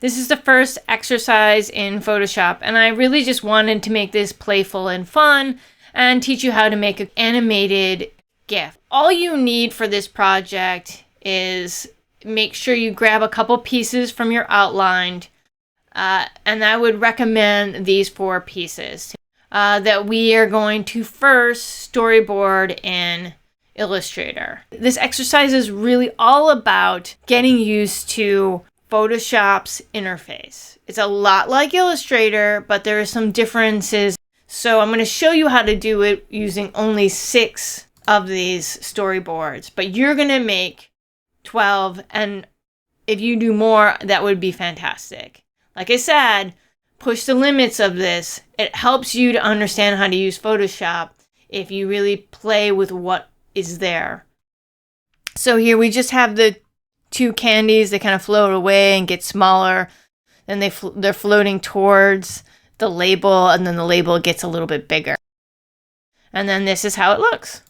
This is the first exercise in Photoshop, and I really just wanted to make this playful and fun and teach you how to make an animated GIF. All you need for this project is make sure you grab a couple pieces from your outline, and I would recommend these 4 pieces that we are going to first storyboard in Illustrator. This exercise is really all about getting used to Photoshop's interface. It's a lot like Illustrator, but there are some differences. So I'm going to show you how to do it using only 6 of these storyboards, but you're going to make 12, and if you do more, that would be fantastic. Like I said, push the limits of this. It helps you to understand how to use Photoshop if you really play with what is there. So here we just have the 2 candies. They kind of float away and get smaller. Then they're floating towards the label, and then the label gets a little bit bigger. And then this is how it looks.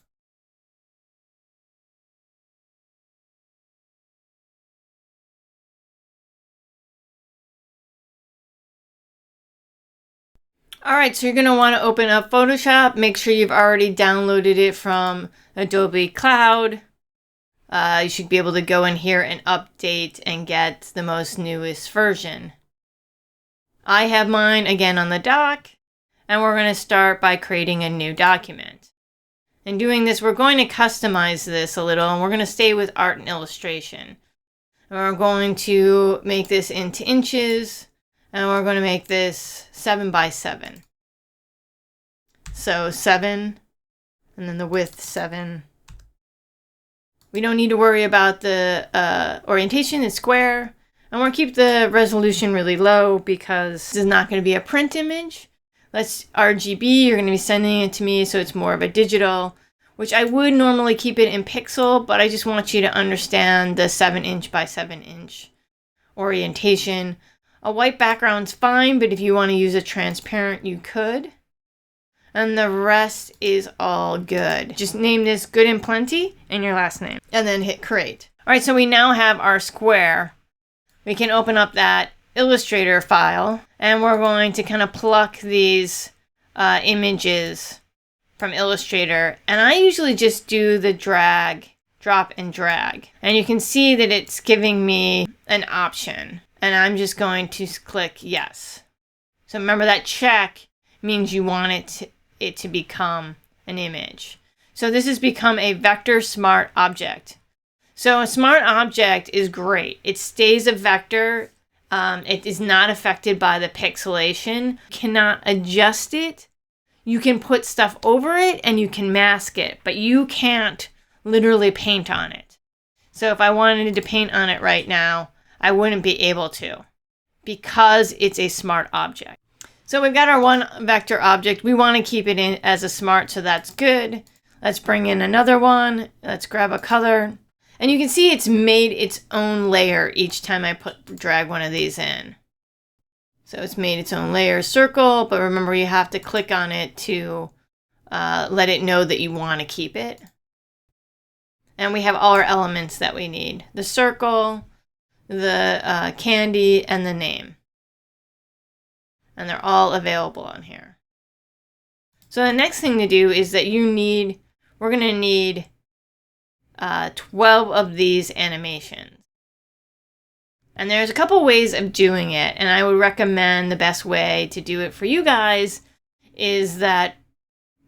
Alright, so you're going to want to open up Photoshop. Make sure you've already downloaded it from Adobe Cloud. You should be able to go in here and update and get the most newest version. I have mine again on the dock, and we're going to start by creating a new document. In doing this, we're going to customize this a little, and we're going to stay with art and illustration. And we're going to make this into inches, and we're going to make this 7 by 7. So 7, and then the width 7. We don't need to worry about the orientation. It's square. And we're going to keep the resolution really low because this is not going to be a print image. That's RGB. You're going to be sending it to me, so it's more of a digital, which I would normally keep it in pixel, but I just want you to understand the 7" by 7" orientation. A white background's fine, but if you want to use a transparent, you could. And the rest is all good. Just name this Good and Plenty and your last name, and then hit create. All right, so we now have our square. We can open up that Illustrator file, and we're going to kind of pluck these images from Illustrator. And I usually just do the drag, drop and drag. And you can see that it's giving me an option. And I'm just going to click yes. So remember that check means you want it to become an image. So this has become a vector smart object. So a smart object is great. It stays a vector. It is not affected by the pixelation. You cannot adjust it. You can put stuff over it and you can mask it, but you can't literally paint on it. So if I wanted to paint on it right now, I wouldn't be able to because it's a smart object. So we've got our one vector object. We want to keep it in as a smart, so that's good. Let's bring in another one. Let's grab a color. And you can see it's made its own layer each time I drag one of these in. So it's made its own layer circle, but remember you have to click on it to let it know that you want to keep it. And we have all our elements that we need. The circle, the candy, and the name. And they're all available on here. So the next thing to do is that we're going to need 12 of these animations. And there's a couple ways of doing it, and I would recommend the best way to do it for you guys is that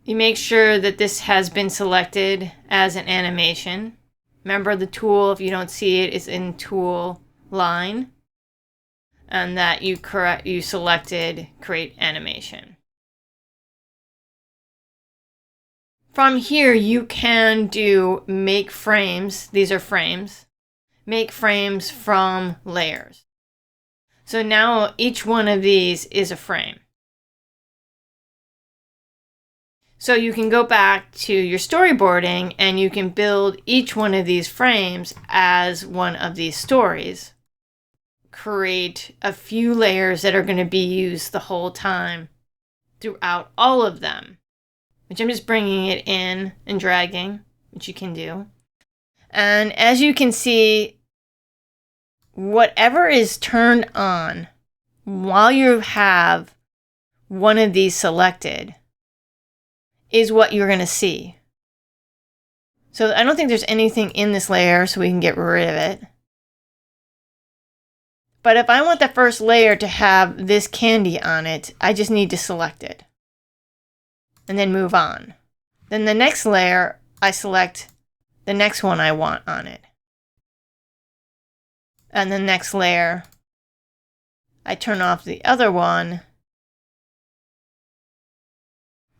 you make sure that this has been selected as an animation. Remember the tool, if you don't see it, is in tool line. And that you selected create animation. From here, you can do make frames. These are frames. Make frames from layers. So now each one of these is a frame. So you can go back to your storyboarding and you can build each one of these frames as one of these stories. Create a few layers that are going to be used the whole time throughout all of them, which I'm just bringing it in and dragging, which you can do. And as you can see, whatever is turned on while you have one of these selected is what you're going to see. So I don't think there's anything in this layer, so we can get rid of it. But if I want the first layer to have this candy on it, I just need to select it and then move on. Then the next layer, I select the next one I want on it. And the next layer, I turn off the other one.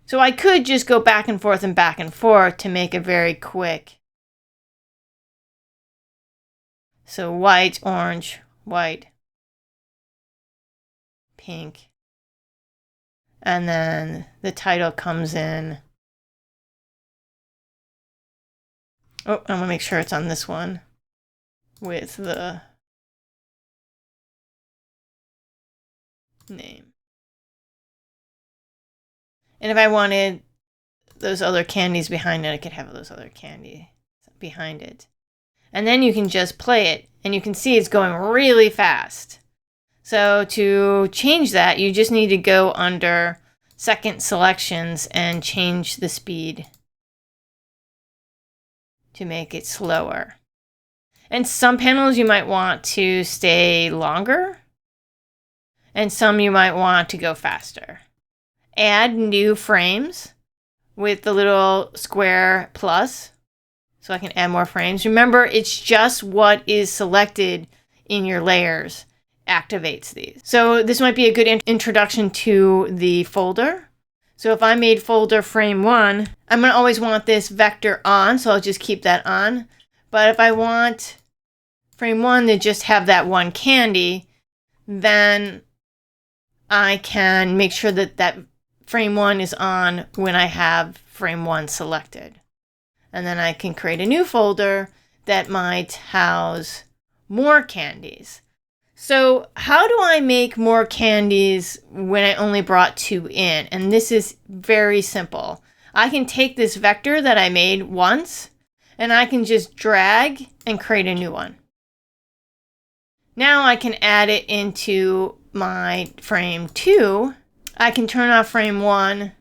So I could just go back and forth to make it very quick. So white, orange, white, pink. And then the title comes in. Oh, I'm gonna make sure it's on this one with the name. And if I wanted those other candies behind it, I could have those other candy behind it. And then you can just play it, and you can see it's going really fast. So to change that, you just need to go under second selections and change the speed to make it slower. And some panels you might want to stay longer, and some you might want to go faster. Add new frames with the little square plus, so I can add more frames. Remember, it's just what is selected in your layers activates these. So this might be a good introduction to the folder. So if I made folder frame 1, I'm going to always want this vector on, so I'll just keep that on. But if I want frame 1 to just have that one candy, then I can make sure that that frame 1 is on when I have frame 1 selected. And then I can create a new folder that might house more candies. So how do I make more candies when I only brought 2 in? And this is very simple. I can take this vector that I made once, and I can just drag and create a new one. Now I can add it into my frame 2. I can turn off frame 1. I'm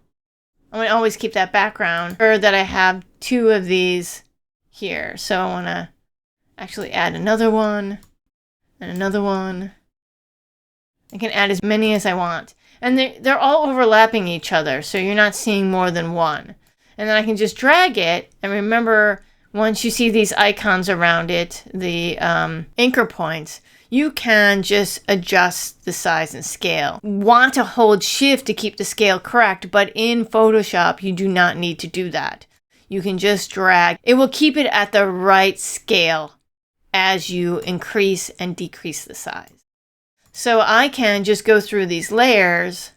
going to always keep that background, or that I have 2 of these here. So I want to actually add another one and another one. I can add as many as I want. And they're all overlapping each other, so you're not seeing more than one. And then I can just drag it, and remember, once you see these icons around it, the anchor points, you can just adjust the size and scale. Want to hold shift to keep the scale correct, but in Photoshop, you do not need to do that. You can just drag. It will keep it at the right scale as you increase and decrease the size. So I can just go through these layers,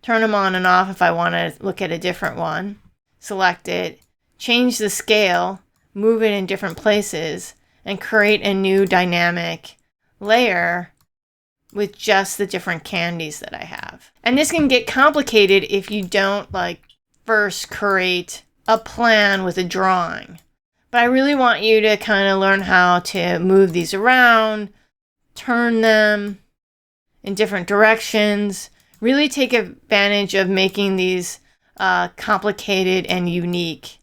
turn them on and off if I want to look at a different one, select it, change the scale, move it in different places, and create a new dynamic layer with just the different candies that I have. And this can get complicated if you don't first create a plan with a drawing. But I really want you to kind of learn how to move these around, turn them in different directions, really take advantage of making these complicated and unique.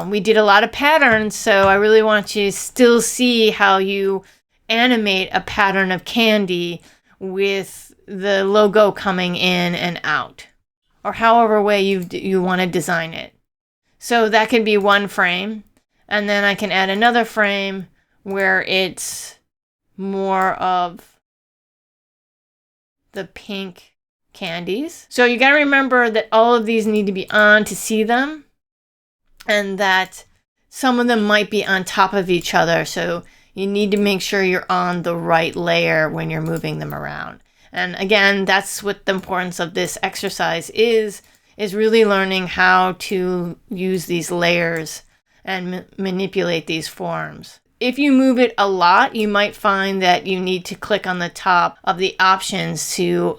We did a lot of patterns, so I really want you to still see how you animate a pattern of candy with the logo coming in and out, or however way you want to design it. So that can be one frame, and then I can add another frame where it's more of the pink candies. So you got to remember that all of these need to be on to see them, and that some of them might be on top of each other. So you need to make sure you're on the right layer when you're moving them around. And again, that's what the importance of this exercise is really learning how to use these layers and manipulate these forms. If you move it a lot, you might find that you need to click on the top of the options to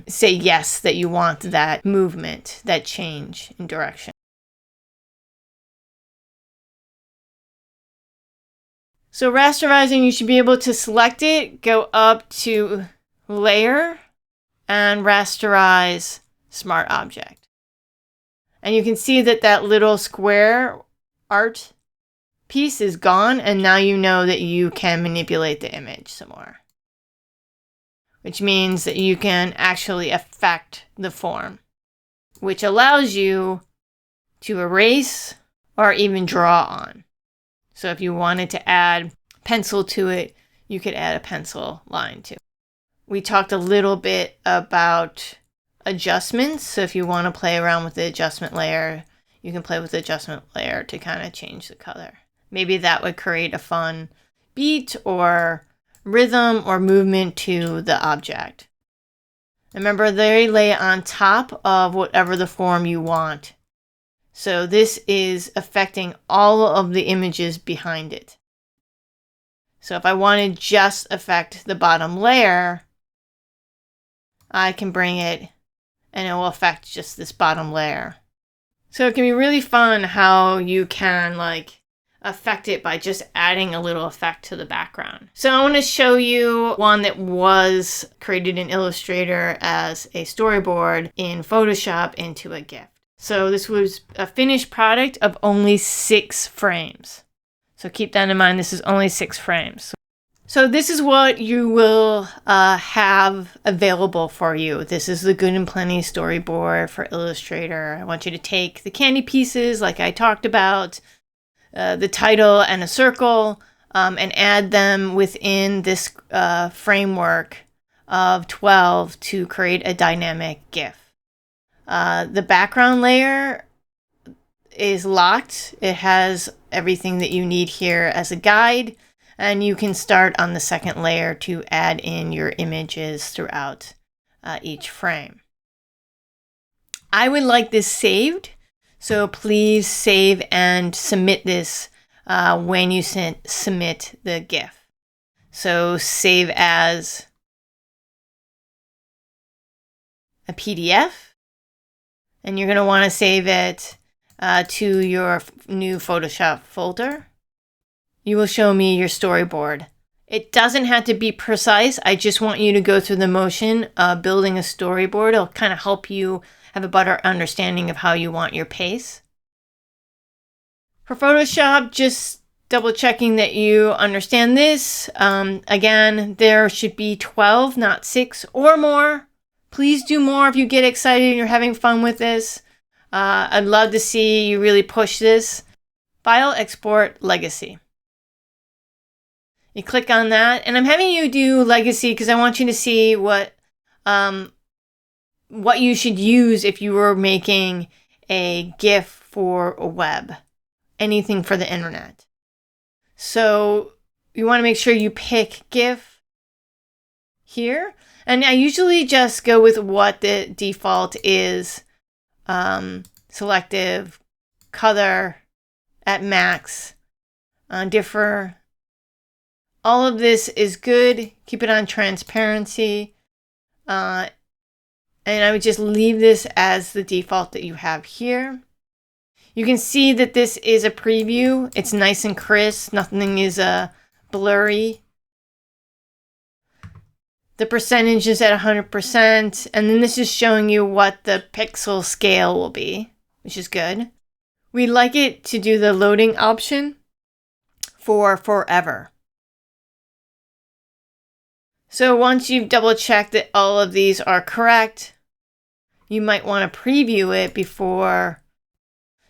say yes, that you want that movement, that change in direction. So rasterizing, you should be able to select it, go up to Layer, and Rasterize Smart Object. And you can see that that little square art piece is gone, and now you know that you can manipulate the image some more. Which means that you can actually affect the form, which allows you to erase or even draw on. So if you wanted to add pencil to it, you could add a pencil line to it. We talked a little bit about adjustments. So if you want to play around with the adjustment layer, you can play with the adjustment layer to kind of change the color. Maybe that would create a fun beat or rhythm or movement to the object. Remember, they lay on top of whatever the form you want. So this is affecting all of the images behind it. So if I want to just affect the bottom layer, I can bring it and it will affect just this bottom layer. So it can be really fun how you can affect it by just adding a little effect to the background. So I want to show you one that was created in Illustrator as a storyboard in Photoshop into a GIF. So this was a finished product of only 6 frames. So keep that in mind, this is only 6 frames. So this is what you will have available for you. This is the Good and Plenty storyboard for Illustrator. I want you to take the candy pieces like I talked about, the title and a circle, and add them within this framework of 12 to create a dynamic GIF. The background layer is locked. It has everything that you need here as a guide, and you can start on the second layer to add in your images throughout each frame. I would like this saved. So please save and submit this when you submit the GIF. So save as a PDF, and you're going to want to save it to your new Photoshop folder. You will show me your storyboard. It doesn't have to be precise. I just want you to go through the motion of building a storyboard. It'll kind of help you have a better understanding of how you want your pace. For Photoshop, just double checking that you understand this. Again, there should be 12, not 6 or more. Please do more if you get excited and you're having fun with this. I'd love to see you really push this. File, Export, Legacy. You click on that, and I'm having you do Legacy because I want you to see what you should use if you were making a GIF for a web, anything for the internet. So you want to make sure you pick GIF here. And I usually just go with what the default is, selective, color at max, differ. All of this is good. Keep it on transparency. And I would just leave this as the default that you have here. You can see that this is a preview. It's nice and crisp. Nothing is blurry. The percentage is at 100%. And then this is showing you what the pixel scale will be, which is good. We like it to do the loading option for forever. So once you've double checked that all of these are correct, you might want to preview it before.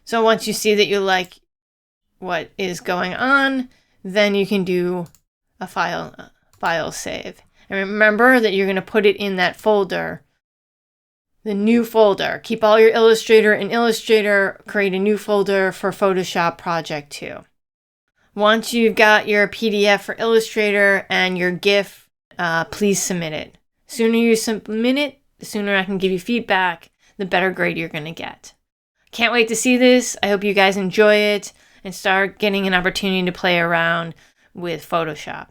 So once you see that you like what is going on, then you can do a file save. And remember that you're going to put it in that folder, the new folder. Keep all your Illustrator in Illustrator, create a new folder for Photoshop Project 2. Once you've got your PDF for Illustrator and your GIF, please submit it. The sooner you submit it, the sooner I can give you feedback, the better grade you're going to get. Can't wait to see this. I hope you guys enjoy it and start getting an opportunity to play around with Photoshop.